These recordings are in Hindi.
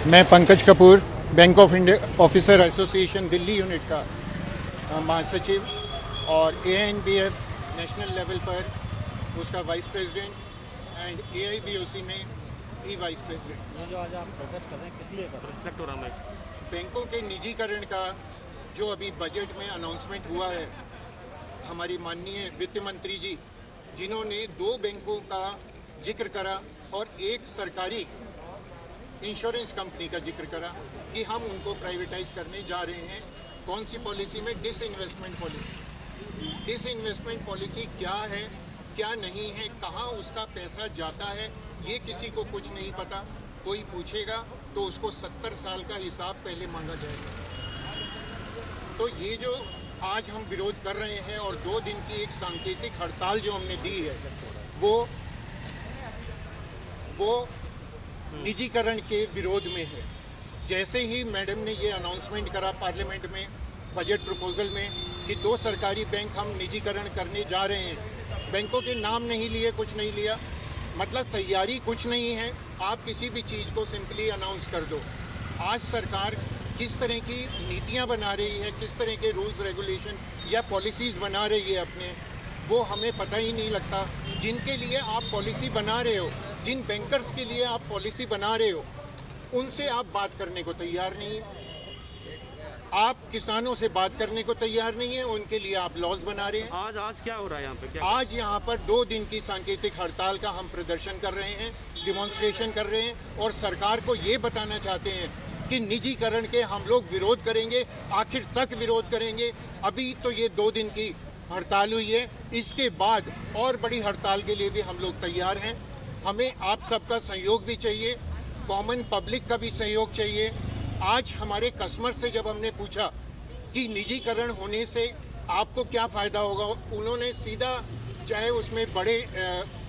मैं Pankaj Kapoor, bank of India officer association Delhi unit का महासचिव और ANBF नेशनल लेवल पर उसका वाइस प्रेसिडेंट एंड AIBOC में भी वाइस प्रेसिडेंट। ये जो आज आप प्रोटेस्ट कर रहे हैं किस लिए कर रहे हैं? बैंकों के निजीकरण का जो अभी बजट में अनाउंसमेंट हुआ है, हमारी माननीय वित्त मंत्री जी जिन्होंने 2 बैंकों का जिक्र करा और एक सरकारी इंश्योरेंस कंपनी का जिक्र करा कि हम उनको प्राइवेटाइज करने जा रहे हैं। कौन सी पॉलिसी में? Disinvestment policy. डिसइन्वेस्टमेंट पॉलिसी क्या है, क्या नहीं है, कहाँ उसका पैसा जाता है, ये किसी को कुछ नहीं पता। कोई पूछेगा तो उसको 70 साल का हिसाब पहले मांगा जाएगा। तो ये जो आज हम विरोध कर रहे हैं और 2 दिन की एक सांकेतिक हड़ताल जो हमने दी है वो निजीकरण के विरोध में है। जैसे ही मैडम ने ये अनाउंसमेंट करा पार्लियामेंट में बजट प्रपोजल में कि 2 सरकारी बैंक हम निजीकरण करने जा रहे हैं, बैंकों के नाम नहीं लिए, कुछ नहीं लिया, मतलब तैयारी कुछ नहीं है। आप किसी भी चीज़ को सिंपली अनाउंस कर दो। आज सरकार किस तरह की नीतियां बना रही है, किस तरह के रूल्स रेगुलेशन या पॉलिसीज़ बना रही है अपने, वो हमें पता ही नहीं लगता। जिनके लिए आप पॉलिसी बना रहे हो, जिन बैंकर्स के लिए आप पॉलिसी बना रहे हो, उनसे आप बात करने को तैयार नहीं है। आप किसानों से बात करने को तैयार नहीं है, उनके लिए आप लॉज बना रहे हैं। आज क्या हो रहा है यहाँ पे? आज यहाँ पर 2 दिन की सांकेतिक हड़ताल का हम प्रदर्शन कर रहे हैं, डिमॉन्स्ट्रेशन कर रहे हैं और सरकार को ये बताना चाहते हैं कि निजीकरण के हम लोग विरोध करेंगे, आखिर तक विरोध करेंगे। अभी तो ये 2 दिन की हड़ताल हुई है, इसके बाद और बड़ी हड़ताल के लिए भी हम लोग तैयार हैं। हमें आप सबका सहयोग भी चाहिए, कॉमन पब्लिक का भी सहयोग चाहिए। आज हमारे कस्टमर से जब हमने पूछा कि निजीकरण होने से आपको क्या फ़ायदा होगा, उन्होंने सीधा, चाहे उसमें बड़े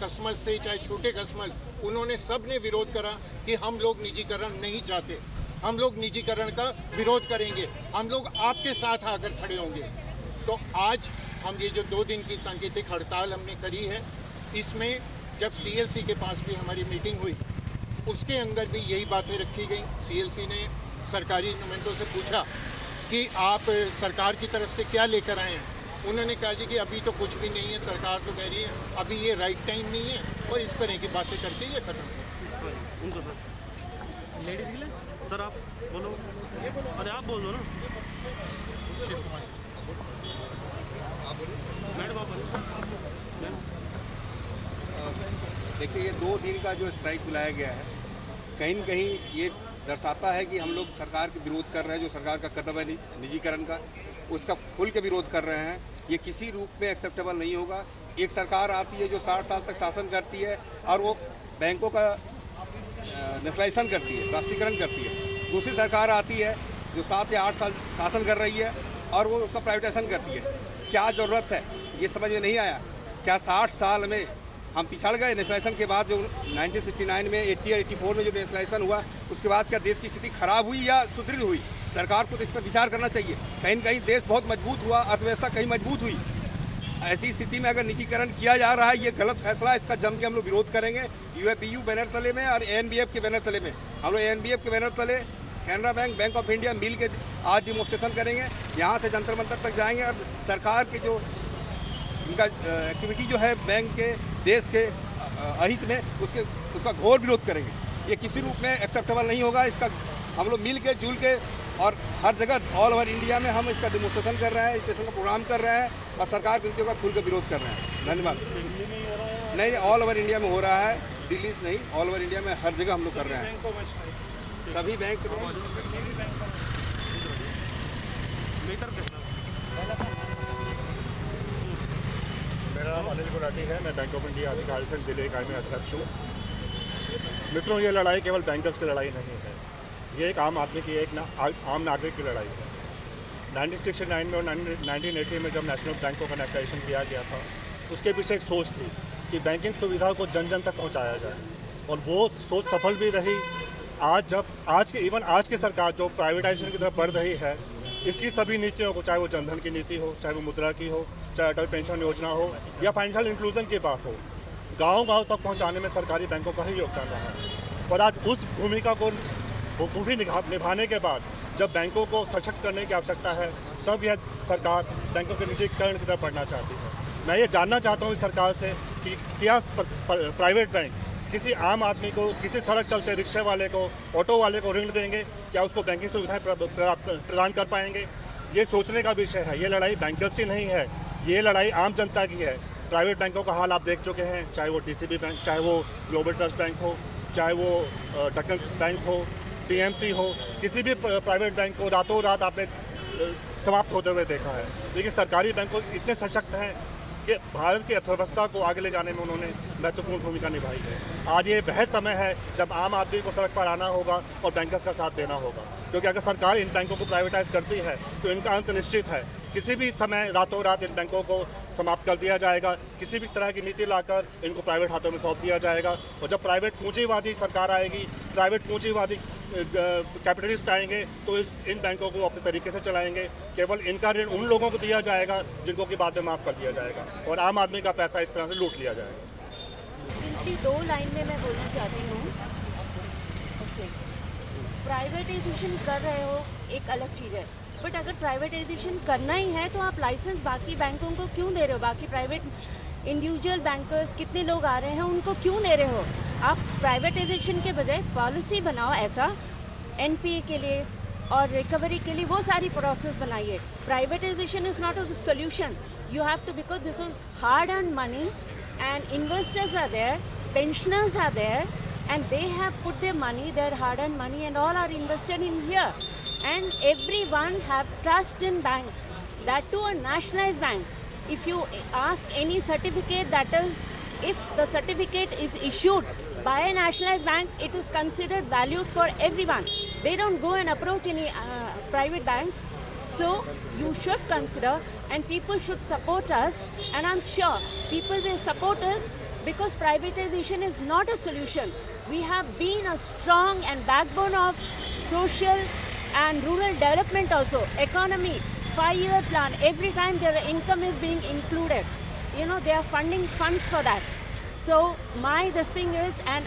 कस्टमर्स थे चाहे छोटे कस्टमर्स, उन्होंने सब ने विरोध करा कि हम लोग निजीकरण नहीं चाहते, हम लोग निजीकरण का विरोध करेंगे, हम लोग आपके साथ आकर खड़े होंगे। तो आज हम ये जो 2 दिन की सांकेतिक हड़ताल हमने करी है, इसमें जब CLC के पास भी हमारी मीटिंग हुई, उसके अंदर भी यही बातें रखी गई। CLC ने सरकारी नुमाइंदों से पूछा कि आप सरकार की तरफ से क्या लेकर आए हैं। उन्होंने कहा जी कि अभी तो कुछ भी नहीं है, सरकार तो कह रही है अभी ये राइट टाइम नहीं है, और इस तरह की बातें करके ये खत्म हो। लेडीज के लिए सर आप बोलो, अरे आप बोल दो ना मैडम, आप देखिए, ये 2 दिन का जो स्ट्राइक बुलाया गया है, कहीं न कहीं ये दर्शाता है कि हम लोग सरकार के विरोध कर रहे हैं। जो सरकार का कदम है निजीकरण का, उसका खुल के विरोध कर रहे हैं। ये किसी रूप में एक्सेप्टेबल नहीं होगा। एक सरकार आती है जो 60 साल तक शासन करती है और वो बैंकों का नेशनलाइजेशन करती है, राष्ट्रीयकरण करती है। दूसरी सरकार आती है जो 7 या 8 साल शासन कर रही है और वो उसका प्राइवेटाइजेशन करती है। क्या ज़रूरत है, ये समझ में नहीं आया। क्या 60 साल में हम पिछड़ गए? नेशनलाइजेशन के बाद जो 1969 में 80 और 84 में जो नेशनलाइजेशन हुआ, उसके बाद क्या देश की स्थिति खराब हुई या सुदृढ़ हुई? सरकार को तो इस पर विचार करना चाहिए। कहीं न कहीं देश बहुत मजबूत हुआ, अर्थव्यवस्था कहीं मजबूत हुई। ऐसी स्थिति में अगर निजीकरण किया जा रहा है, ये गलत फैसला है। इसका जम के हम लोग विरोध करेंगे। UAPU बैनर तले में और ANBF के बैनर तले में। हम लोग ANBF के बैनर तले Canara bank, bank of India मिल के आज डिमॉन्स्ट्रेशन करेंगे। यहाँ से जंतर मंतर तक जाएंगे और सरकार के जो इनका एक्टिविटी जो है बैंक के, देश के अहित में, उसका घोर विरोध करेंगे। ये किसी रूप में एक्सेप्टेबल नहीं होगा। इसका हम लोग मिल के जुल के और हर जगह ऑल ओवर इंडिया में हम इसका डिमॉन्स्ट्रेशन कर रहे हैं, स्टेशन का प्रोग्राम कर रहे हैं और सरकार की नीतियों का खुल के विरोध कर रहे हैं। धन्यवाद। नहीं, ऑल ओवर इंडिया में हो रहा है, दिल्ली नहीं, ऑल ओवर इंडिया में हर जगह हम लोग कर रहे हैं। सभी बैंक मेरा नाम अनिल गुलाटी है। मैं बैंक ऑफ इंडिया अधिकारी संघ दिल्ली इकाई में अध्यक्ष हूँ। मित्रों, ये लड़ाई केवल बैंकर्स की लड़ाई नहीं है, ये एक आम आदमी की, आम नागरिक की लड़ाई है। 1969 में और 1980 में जब नेशनल बैंकों का नेशनलाइजेशन किया गया था, उसके पीछे एक सोच थी कि बैंकिंग सुविधा को जन जन तक पहुँचाया जाए, और वो सोच सफल भी रही। आज की सरकार जो प्राइवेटाइजेशन की तरफ बढ़ रही है, इसकी सभी नीतियों को, चाहे वो जनधन की नीति हो, चाहे वो मुद्रा की हो, चाहे अटल पेंशन योजना हो या फाइनेंशियल इंक्लूजन की बात हो, गांव-गांव तक पहुंचाने में सरकारी बैंकों का ही योगदान रहा है। और आज उस भूमिका को बखूबी निभाने के बाद जब बैंकों को सशक्त करने की आवश्यकता है, तब यह सरकार बैंकों के निजीकरण की तरफ बढ़ना चाहती है। मैं ये जानना चाहता हूँ इस सरकार से कि क्या प्राइवेट बैंक किसी आम आदमी को, किसी सड़क चलते रिक्शे वाले को, ऑटो वाले को ऋण देंगे? क्या उसको बैंकिंग सुविधाएं प्रदान कर पाएंगे? ये सोचने का विषय है। ये लड़ाई बैंकर्स की नहीं है, ये लड़ाई आम जनता की है। प्राइवेट बैंकों का हाल आप देख चुके हैं, चाहे वो डीसीबी बैंक, चाहे वो ग्लोबल ट्रस्ट बैंक हो, चाहे वो डक्कन बैंक हो, पीएमसी हो, किसी भी प्राइवेट बैंक को रातों रात आपने समाप्त होते हुए देखा है। लेकिन सरकारी बैंक इतने सशक्त हैं कि भारत की अर्थव्यवस्था को आगे ले जाने में उन्होंने महत्वपूर्ण भूमिका निभाई है। आज ये वह समय है जब आम आदमी को सड़क पर आना होगा और बैंकर्स का साथ देना होगा, क्योंकि अगर सरकार इन बैंकों को प्राइवेटाइज करती है तो इनका अंत निश्चित है। किसी भी समय रातों रात इन बैंकों को समाप्त कर दिया जाएगा, किसी भी तरह की नीति लाकर इनको प्राइवेट हाथों में सौंप दिया जाएगा। और जब प्राइवेट पूंजीवादी सरकार आएगी, प्राइवेट पूंजीवादी कैपिटलिस्ट आएंगे, तो इन बैंकों को अपने तरीके से चलाएंगे। केवल इनका ऋण उन लोगों को दिया जाएगा जिनको कि बाद में माफ़ कर दिया जाएगा, और आम आदमी का पैसा इस तरह से लूट लिया जाएगा। सिंपली 2 लाइन में मैं बोलना चाहती हूँ। प्राइवेटाइजेशन कर रहे हो एक अलग चीज़ है, बट अगर प्राइवेटाइजेशन करना ही है तो आप लाइसेंस बाकी बैंकों को क्यों दे रहे हो? बाकी प्राइवेट इंडिविजुअल बैंकर्स कितने लोग आ रहे हैं, उनको क्यों दे रहे हो? आप प्राइवेटाइजेशन के बजाय पॉलिसी बनाओ ऐसा एनपीए के लिए और रिकवरी के लिए, वो सारी प्रोसेस बनाइए। Privatisation is not a solution. You have to, because this is hard earn money and investors are there, pensioners are there, and they have put their money, their hard-earned money, and all are invested in here. And everyone have trust in bank, that too a nationalized bank. If you ask any certificate, that is, if the certificate is issued by a nationalized bank, it is considered valued for everyone. They don't go and approach any private banks. So you should consider, and people should support us, and I'm sure people will support us, because privatization is not a solution. We have been a strong and backbone of social and rural development also. Economy, 5-year plan, every time their income is being included. You know, they are funding funds for that. So this thing is, and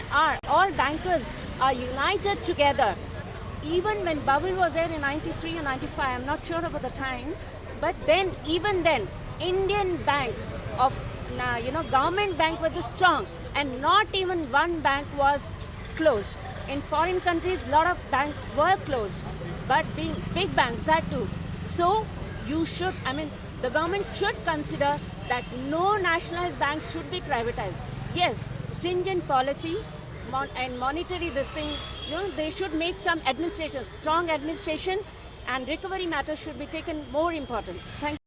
all bankers are united together. Even when bubble was there in 93 or 95, I'm not sure about the time, but then, even then, Indian bank of, government bank was strong, and not even one bank was closed. In foreign countries, a lot of banks were closed, but being big banks, that too. So you should, the government should consider that no nationalized bank should be privatized. Yes, stringent policy and monetary this thing, they should make some administration, strong administration, and recovery matters should be taken more important. Thank you.